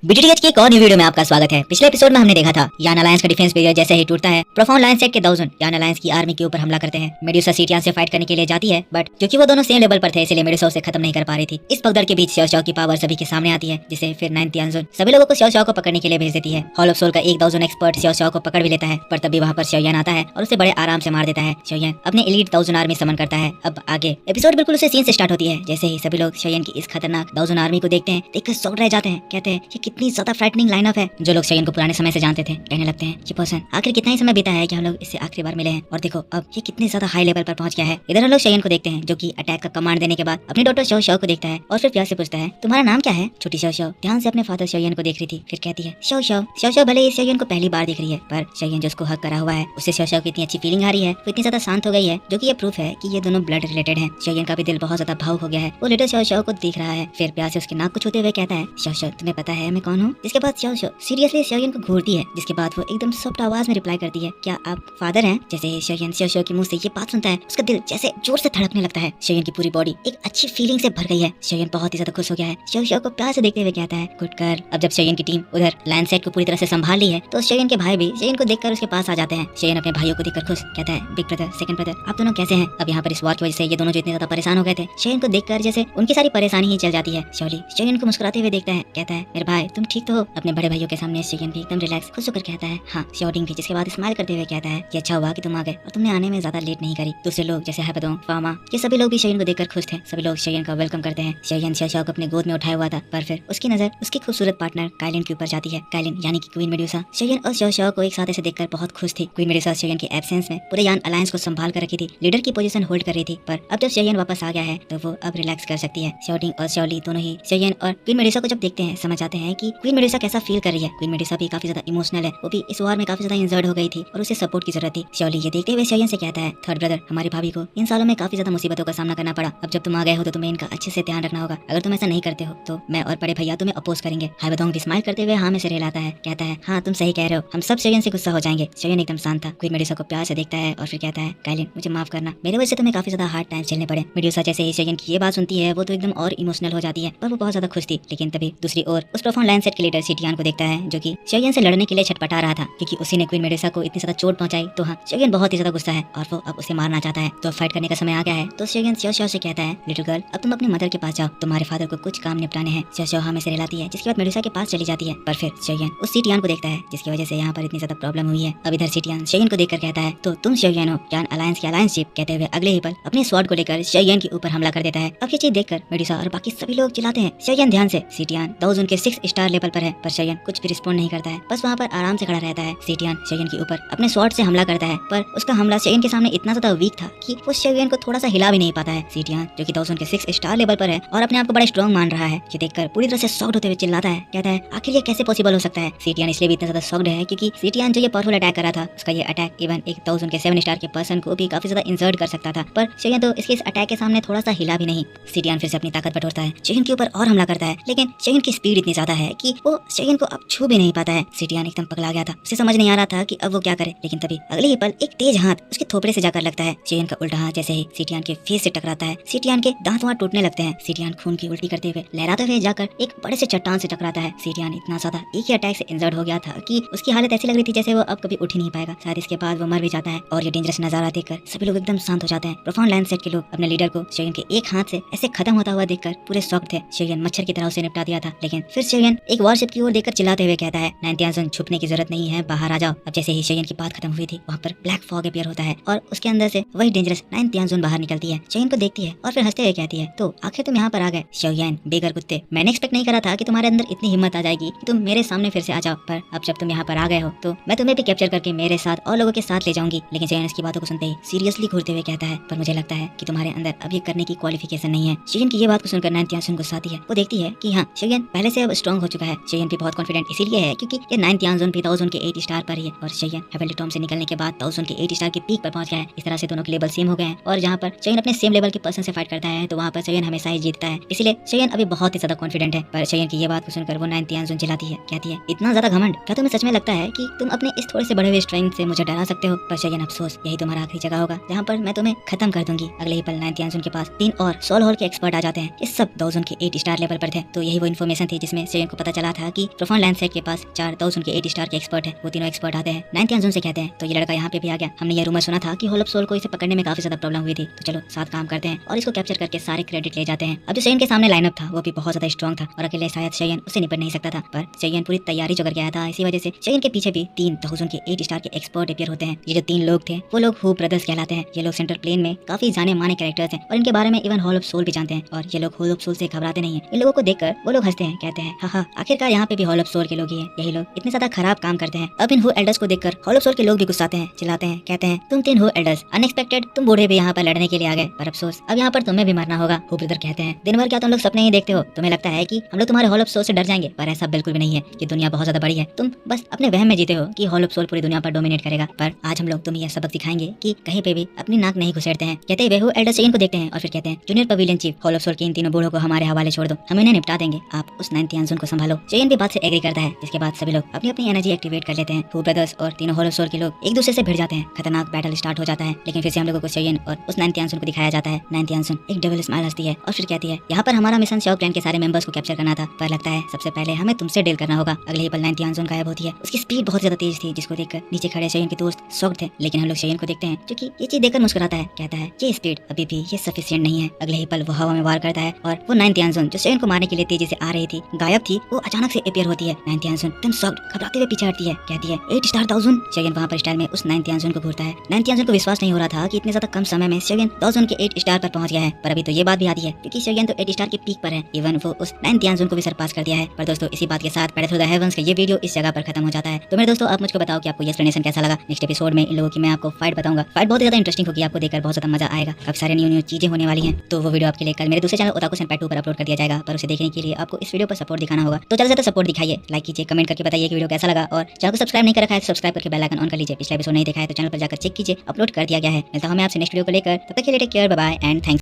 बीटीटीएच की एक और न्यू वीडियो में आपका स्वागत है। पिछले एपिसोड में हमने देखा था यान अलायंस का डिफेंस बैरियर जैसे ही टूटता है, प्रोफाउंड लाइन सेट के 1000 यान अलायंस की आर्मी के ऊपर हमला करते हैं। मेडुसा सीटियान से फाइट करने के लिए जाती है, बट क्योंकि वो दोनों सेम लेवल पर थे इसलिए मेडुसा उसे खत्म नहीं कर पा रही थी। इस पगडर के बीच xiao xiao की पावर सभी के सामने आती है, जिसे फिर 9 तियानजुन सभी लोगों को xiao xiao को पकड़ने के लिए भेज देती है। हॉल ऑफ सोल का एक 1000 एक्सपर्ट xiao xiao को पकड़ भी लेता है, पर तभी वहाँ पर xiao yan आता है और उसे बड़े आराम से मार देता है। xiao yan अपने एलीट 1000 आर्मी समन करता है। अब आगे एपिसोड बिल्कुल उसे सीन से स्टार्ट होती है। जैसे ही सभी लोग xiao yan की इस खतरनाक 1000 आर्मी को देखते हैं, देखकर शॉक रह जाते हैं। कहते हैं ये कितनी ज्यादा फ्राइटनिंग लाइनअप है। जो लोग xiao yan को पुराने समय से जानते थे कहने लगते हैं कि पर्सन आखिर कितना ही समय बीता है कि हम लोग इससे आखिरी बार मिले हैं, और देखो अब ये कितनी ज्यादा हाई लेवल पर पहुंच गया है। इधर हम लोग xiao yan को देखते हैं जो कि अटैक का कमांड देने के बाद अपनी डॉटर xiao xiao को देखता है और फिर प्यार से पूछता है तुम्हारा नाम क्या है। छोटी xiao xiao ध्यान से अपने फादर xiao yan को देख रही थी, फिर कहती है xiao xiao भले ही xiao yan को पहली बार देख रही है, पर xiao yan जो उसको हक करा हुआ है उससे xiao xiao की इतनी अच्छी फीलिंग आ रही है, वो इतनी ज्यादा शांत हो गई है, जो कि ये प्रूफ है कि ये दोनों ब्लड रिलेटेड हैं। xiao yan का भी दिल बहुत ज्यादा भावुक हो गया है। वो लिटिल xiao xiao को देख रहा है, फिर प्यार से उसके नाक को छूते हुए कहता है xiao xiao तुम्हें पता है मैं कौन हूँ। इसके बाद xiao xiao seriously xiao yan को घूरती है, जिसके बाद वो एकदम सॉफ्ट आवाज में रिप्लाई करती है क्या आप फादर हैं। जैसे ही xiao xiao के मुंह से ये बात सुनता है, उसका दिल जैसे जोर से धड़कने लगता है। xiao yan की पूरी बॉडी एक अच्छी फीलिंग से भर गई है। xiao yan बहुत ही ज्यादा खुश हो गया है। xiao xiao को प्यार से देखते हुए कहता है गुड गर्ल। अब जब xiao yan की टीम उधर लैंड सेट को पूरी तरह से संभाल ली है, तो xiao yan के भाई भी xiao yan को देखकर उसके पास आ जाते हैं। xiao yan अपने भाइयों को देखकर खुश कहता है बिग ब्रदर सेकंड ब्रदर आप दोनों कैसे हैं। अब यहाँ पर इस वॉर की वजह से ये दोनों जो इतने ज्यादा परेशान हो गए थे, xiao yan को देखकर जैसे उनकी सारी परेशानी ही चल जाती है। xiao yan को मुस्कुराते हुए देखता है, कहता है मेरे भाई तुम ठीक तो हो। अपने बड़े भाइयों के सामने xiao yan भी एकदम रिलैक्स खुश होकर कहता है हाँ xiao भी, जिसके बाद स्माइल करते हुए कहता है कि अच्छा हुआ कि तुम आ गए और तुमने आने में ज्यादा लेट नहीं करी। दूसरे लोग जैसे हैबदोंग फामा ये सभी लोग भी xiao yan को देखकर खुश थे। सभी लोग xiao yan का वेलकम करते हैं। xiao yan xiao xiao को अपने गोद में उठाया हुआ था, पर फिर उसकी नजर उसकी खूबसूरत पार्टनर काइलिन के ऊपर जाती है। काइलिन यानी कि क्वीन मेडुसा xiao yan और xiao xiao को एक साथ ऐसे देखकर बहुत खुश थी। क्वीन मेडुसा xiao yan की एब्सेंस में पूरे यान अलायंस को संभाल कर रखी थी, लीडर की पोजीशन होल्ड कर रही थी, पर अब जब xiao yan वापस आ गया है तो वो अब रिलैक्स कर सकती है। xiaoting और xiaoli दोनों ही xiao yan और क्वीन मेडुसा को जब देखते हैं समझ आते हैं कि क्वीन मेडुसा कैसा फील कर रही है। क्वीन मेडुसा भी काफी ज्यादा इमोशनल है, वो भी इस वॉर में काफी ज्यादा इंजर्ड हो गई थी और उसे सपोर्ट की जरूरत थी। xiaoli ये देखते हुए xiao yan से कहता है थर्ड ब्रदर हमारी भाभी को इन सालों में काफी ज्यादा मुसीबतों का सामना करना पड़ा। अब जब तुम आ गए हो तो तुम्हें इनका अच्छे से ध्यान रखना होगा। अगर तुम ऐसा नहीं करते हो तो मैं और बड़े भैया तुम्हें अपोज करेंगे। हैबदोंग भी स्माइल करते हुए हाँ में सिर हिलाता है, कहता है हाँ तुम सही कह रहे हो, हम सब xiao yan से गुस्सा हो जाएंगे। xiao yan एकदम शांत था। क्वीन मेडुसा को प्यार से देखता है और फिर कहता है काइलिन मुझे माफ करना, मेरे वजह से तुम्हें काफी ज्यादा हार्ड टाइम झेलने पड़े। मेडुसा जैसे ही xiao yan की ये बात सुनती है वो तो एकदम और इमोशनल हो जाती है, पर वो बहुत ज्यादा खुश थी। लेकिन तभी दूसरी ओर उस प्रोफाउंड लाइन सेट के लीडर सीटियान को देखता है, जो कि xiao yan से लड़ने के लिए छटपटा रहा था, क्योंकि उसी ने क्वीन मेडुसा को इतनी ज्यादा चोट पहुंचाई। तो हाँ xiao yan बहुत ही ज्यादा गुस्सा है और वो अब उसे मारना चाहता है। तो फाइट करने का समय आ गया है, तो xiao yan xiao xiao से कहता है लिटिल गर्ल अब तुम अपने मदर के पास जाओ, तुम्हारे फादर को कुछ काम निपटाने हैं। xiao xiao हाँ में सिर हिलाती है, जिसके बाद मेडुसा के पास चली जाती है। पर फिर xiao yan उस सीटियान को देखता है, जिसकी वजह से यहाँ पर इतनी ज्यादा प्रॉब्लम हुई है। अब इधर सीटियान xiao yan को देखकर कहता है तो तुम xiao yan हो यान अलायंस की अलायंस चिप। कहते हुए अगले ही पल अपने स्वॉर्ड को लेकर xiao yan के ऊपर हमला कर देता है। अब ये चीज देखकर मेडुसा और बाकी सभी लोग चिल्लाते हैं xiao yan ध्यान से। सीटियान दाउजन के 6 स्टार लेवल पर है, पर xiao yan कुछ भी रिस्पॉन्ड नहीं करता है, बस वहाँ पर आराम से खड़ा रहता है। सीटियान xiao yan के ऊपर अपने स्वॉर्ड से हमला करता है, पर उसका हमला xiao yan के सामने इतना ज्यादा वीक था कि वो xiao yan को थोड़ा सा हिला भी नहीं पाता है। सीटियान जो कि दाउजन के 6 स्टार लेवल पर है और अपने आप को बड़ा स्ट्रॉन्ग मान रहा है, ये देखकर पूरी तरह से शॉक्ड होते हुए चिल्लाता है, कहता है आखिर ये कैसे पॉसिबल हो सकता है। सीटियान इसलिए भी इतना ज्यादा शॉक्ड है क्योंकि सीटियान जो ये पावरफुल अटैक कर रहा था, उसका ये अटैक इवन एक दाउजन के 7 स्टार के पर्सन को भी काफी ज्यादा इंसर्ट कर सकता था, पर xiao yan तो इसके इस अटैक के सामने थोड़ा सा हिला भी नहीं। सीटियान फिर से अपनी ताकत बटोरता है, xiao yan के ऊपर और हमला करता है, लेकिन xiao yan की स्पीड इतनी ज्यादा है कि वो xiao yan को अब छू भी नहीं पाता है। सीटियान एकदम पगला गया था, उसे समझ नहीं आ रहा था कि अब वो क्या करे, लेकिन तभी अगले ही पल एक तेज हाथ उसके थोपड़े से जाकर लगता है। xiao yan का उल्टा हाथ जैसे ही सीटियान के फेस से टकराता है, सीटियान के दांत वहां टूटने लगते हैं। सीटियान खून की उल्टी करते हुए लहराते हुए जाकर एक बड़े से चट्टान से टकराता है। सीटियान इतना ज्यादा एक ही अटैक से इंजर्ड हो गया था कि उसकी हालत ऐसी लग रही थी जैसे वो अब कभी उठ ही नहीं पाएगा, शायद इसके बाद वो मर भी जाता है। और ये डेंजरस नजारा देखकर सभी लोग एकदम शांत हो जाते हैं। प्रोफाउंड लाइन सेट के लोग अपने लीडर को xiao yan के एक हाथ से ऐसे खत्म होता हुआ देखकर पूरे शॉक थे। xiao yan मच्छर की तरह उसे निपटा दिया था, लेकिन फिर xiao yan एक वॉरशिप की ओर देखकर चिल्लाते हुए कहता है 9 तियानजुन छुपने की जरूरत नहीं है, बाहर आ जाओ। अब जैसे ही xiao yan की बात खत्म हुई थी, वहाँ पर ब्लैक फॉग अपीयर होता है और उसके अंदर से वही डेंजरस 9 तियानजुन बाहर निकलती है। xiao yan को देखती है और फिर हंसते हुए कहती है तो आखिर तुम यहाँ पर आ गए। xiao yan बेगर कुत्ते, मैंने एक्सपेक्ट नहीं करा था कि तुम्हारे अंदर इतनी हिम्मत आ जाएगी कि तुम मेरे सामने फिर से आ जाओ, पर अब जब तुम यहाँ पर आ गए हो तो मैं तुम्हें भी कैप्चर करके मेरे साथ और लोगों के साथ ले जाऊंगी। लेकिन xiao yan इसकी बातों को सुनते ही सीरियसली घूरते हुए कहता है पर मुझे लगता है कि तुम्हारे अंदर अब ये करने की क्वालिफिकेशन नहीं है। xiao yan की ये बात को सुनकर 9 तियानजुन गुस्सा आती है। वो देखती है कि हाँ xiao yan पहले से अब स्ट्रॉन्ग हो चुका है। xiao yan भी बहुत कॉन्फिडेंट इसीलिए है क्योंकि ये 9 तियानजुन भी दाउजन के 8 स्टार पर ही है और xiao yan हेवनली टॉम से निकलने के बाद दाउजन के 8 स्टार के पीक पर पहुंच गया है। इस तरह से दोनों के लेवल सेम हो गए हैं और जहाँ पर xiao yan अपने सेम लेवल के पर्सन से फाइट करता है तो वहाँ पर xiao yan हमेशा ही जीतता है, इसलिए xiao yan अभी बहुत ही ज्यादा कॉन्फिडेंट है। पर xiao yan की ये बात को सुनकर वो 9 तियानजुन चिल्लाती है, कहती है इतना ज्यादा घमंड, क्या तुम्हें सच में लगता है कि तुम अपने इस थोड़े से बड़े हुए स्ट्रेंथ से मुझे डरा सकते हो। पर xiao yan अफसोस, यही तुम्हारा आखिरी जगह होगा जहाँ पर मैं तुम्हें खत्म कर दूंगी। अगले ही पल 9 तियानजुन के पास 3 और सोल हॉल के एक्सपर्ट आ जाते हैं। इस सब दाउजन के 8 स्टार लेवल पर थे, तो यही वो इन्फॉर्मेशन थी जिसमें xiao yan को पता चला था कि प्रोफॉन लैंडसेट के पास 4 1000 के 8 स्टार के एक्सपर्ट है। वो तीनों एक्सपर्ट आते हैं 9th यानजून से कहते हैं तो ये लड़का यहाँ पे भी आ गया। हमने ये रूमर सुना था कि होल ऑफ सोल को इसे पकड़ने में काफी ज्यादा प्रॉब्लम हुई थी, तो चलो साथ काम करते हैं और इसको कैप्चर करके सारे क्रेडिट ले जाते हैं। अब जो शेयन के सामने लाइनअप था वो भी बहुत ज्यादा स्ट्रॉन्ग था और अकेले शायद शेयन उसे निपट नहीं सकता था, पर शेयन पूरी तैयारी जो करके आया था। इसी वजह से शेयन के पीछे भी 3000 के 8 स्टार के एक्सपर्ट अपीयर होते हैं। ये जो 3 लोग थे वो लोग हू ब्रदर्स कहलाते हैं। ये लोग सेंट्रल प्लेन में काफी जाने माने कैरेक्टर्स हैं और इनके बारे में इवन होल ऑफ सोल भी जानते हैं और ये लोग होल ऑफ सोल से घबराते नहीं है। इन लोगों को देखकर वो लोग हंसते हैं, कहते हैं हाँ आखिरकार यहाँ पे भी होल ऑफ सोल के लोग ही हैं। यही लोग इतने ज्यादा खराब काम करते हैं। अब इन हू एल्डर्स को देखकर होल ऑफ सोल के लोग भी गुस्साते हैं, चिल्लाते हैं, कहते हैं तुम 3 हू एल्डर्स अनएक्सपेक्टेड, तुम बूढ़े भी यहाँ पर लड़ने के लिए आ गए, पर अफसोस अब यहाँ पर तुम्हें भी मरना होगा। हू ब्रदर कहते हैं दिन भर क्या तुम लोग सपने ही देखते हो? तुम्हें लगता है कि हम लोग तुम्हारे होल ऑफ सोल से डर जाएंगे, पर ऐसा बिल्कुल भी नहीं है। ये दुनिया बहुत ज्यादा बड़ी है, तुम बस अपने वहम में जीते हो कि होल ऑफ सोल पूरी दुनिया पर डोमिनेट करेगा। पर आज हम लोग तुम्हें यह सबक सिखाएंगे कि कहीं पे भी अपनी नाक नहीं घुसेड़ते हैं। कहते हैं हू एल्डर्स शेयन को देखते हैं और फिर कहते हैं junior pavilion chief, whole of soul के इन तीनों बूढ़ों को हमारे हवाले छोड़ दो, हम इन्हें निपटा देंगे, आप उस 9th यानजून को संभालो। शेयन भी बात से एग्री करता है, जिसके बाद सभी लोग अपनी अपनी एनर्जी एक्टिवेट कर लेते हैं। हू ब्रदर्स और तीनों होल ऑफ सोल के लोग एक दूसरे से भिड़ जाते हैं। खतरनाक बैटल स्टार्ट हो जाता है, लेकिन फिर से हम लोगों को शेयन और उस 9th यानजून को दिखाया जाता है। 9th यानजून एक डेविल स्माइल हंसती है और फिर कहती है यहाँ पर हमारा मिशन शाओ क्लैन के सारे मेंबर्स को कैप्चर करना था, पर लगता है सबसे पहले हमें तुमसे डील करना होगा। अगले ही पल 9th यानजून गायब होती है। उसकी स्पीड बहुत ज्यादा तेज थी, जिसको देखकर नीचे खड़े शेयन के दोस्त शॉक्ड थे, लेकिन हम लोग शेयन को देखते हैं जो कि ये चीज देखकर मुस्कुराता है, कहता है ये स्पीड अभी भी ये सफिशिएंट नहीं है। अगले ही पल वो हवा में वार करता है और वो 9th यानजून जो शेयन को मारने के लिए तेजी से आ रही थी, गायब थी, वो अचानक से अपीयर होती है। 9th यानजून एकदम शॉक्ड घबराते हुए पीछे हटती है, कहती है 8 स्टार 1000। शेयन वहां पर स्टाइल में उस 9th यानजून को घूरता है। 9th यानजून को विश्वास नहीं हो रहा था कि इतने ज्यादा कम समय में शेयन 1000 के 8 स्टार पर पहुंच गया है। पर अभी तो ये बात भी आती है क्योंकि शेयन तो 8 स्टार के पीक पर है, इवन वो उस 9th यानजून को भी सरपास कर दिया है। पर दोस्तों इसी बात के साथ पैराथ्रू द हेवंस का ये वीडियो इस जगह पर खत्म हो जाता है। तो मेरे दोस्तों आप मुझको बताओ कि आपको ये एक्सप्लेनेशन कैसा लगा। नेक्स्ट एपिसोड में इन लोगों की मैं आपको फाइट बताऊंगा। फाइट बहुत ज्यादा इंटरेस्टिंग होगी, आपको देखकर बहुत ज्यादा मजा आएगा। काफी सारे न्यू चीजें होने वाली हैं, तो वो वीडियो आपके लिए कल मेरे दूसरे चैनल ओताकू सेंपाई 2 पर अपलोड कर दिया जाएगा। पर उसे देखने के लिए आपको इस वीडियो पर सपोर्ट दिखाना होगा, तो ज्यादा से सपोर्ट दिखाइए, लाइक कीजिए, कमेंट करके बताइए कि वीडियो कैसा लगा और चैनल को सब्सक्राइब नहीं कर रखा है तो सब्सक्राइब करके बेल आइकन ऑन कर लीजिए। पिछला एपिसोड नहीं देखा है तो चैनल पर जाकर चेक कीजिए, अपलोड कर दिया गया है। मिलता हूं मैं आपसे नेक्स्ट वीडियो को लेकर, तब तक के लिए take care, bye bye and thanks.